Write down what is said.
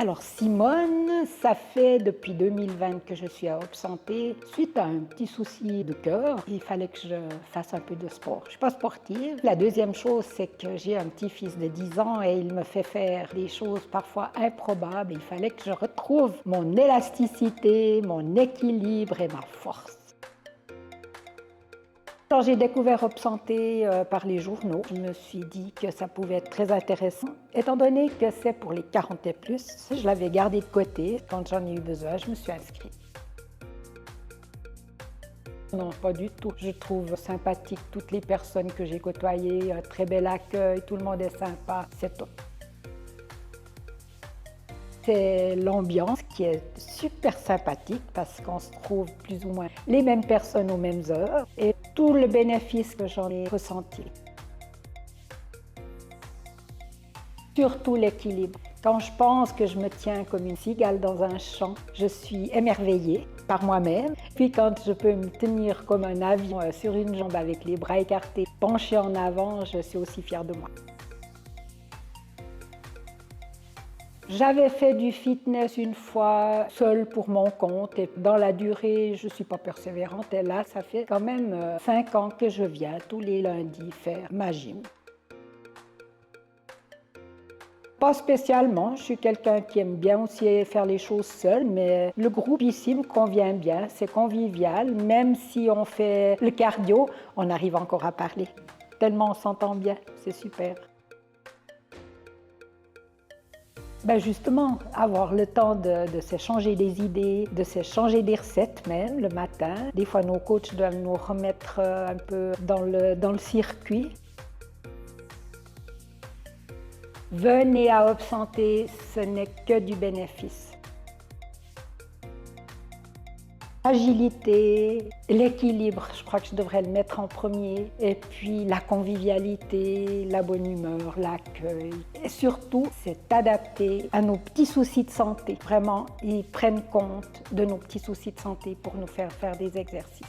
Alors Simone, ça fait depuis 2020 que je suis à Hope Santé. Suite à un petit souci de cœur, il fallait que je fasse un peu de sport. Je ne suis pas sportive. La deuxième chose, c'est que j'ai un petit-fils de 10 ans et il me fait faire des choses parfois improbables. Il fallait que je retrouve mon élasticité, mon équilibre et ma force. Quand j'ai découvert Hope Santé par les journaux, je me suis dit que ça pouvait être très intéressant. Étant donné que c'est pour les 40 et plus, je l'avais gardé de côté. Quand j'en ai eu besoin, je me suis inscrite. Non, pas du tout. Je trouve sympathique toutes les personnes que j'ai côtoyées, un très bel accueil, tout le monde est sympa, c'est top. C'est l'ambiance qui est super sympathique parce qu'on se trouve plus ou moins les mêmes personnes aux mêmes heures et tout le bénéfice que j'en ai ressenti. Surtout l'équilibre. Quand je pense que je me tiens comme une cigale dans un champ, je suis émerveillée par moi-même. Puis quand je peux me tenir comme un avion sur une jambe avec les bras écartés, penchée en avant, je suis aussi fière de moi. J'avais fait du fitness une fois seule pour mon compte et dans la durée, je ne suis pas persévérante. Et là, ça fait quand même 5 ans que je viens tous les lundis faire ma gym. Pas spécialement, je suis quelqu'un qui aime bien aussi faire les choses seul, mais le groupe ici me convient bien, c'est convivial. Même si on fait le cardio, on arrive encore à parler. Tellement on s'entend bien, c'est super. Ben justement, avoir le temps de s'échanger des idées, de s'échanger des recettes même le matin. Des fois, nos coachs doivent nous remettre un peu dans le circuit. Venez à Hope Santé, ce n'est que du bénéfice. Agilité, l'équilibre, je crois que je devrais le mettre en premier, et puis la convivialité, la bonne humeur, l'accueil. Et surtout, c'est adapté à nos petits soucis de santé. Vraiment, ils prennent compte de nos petits soucis de santé pour nous faire faire des exercices.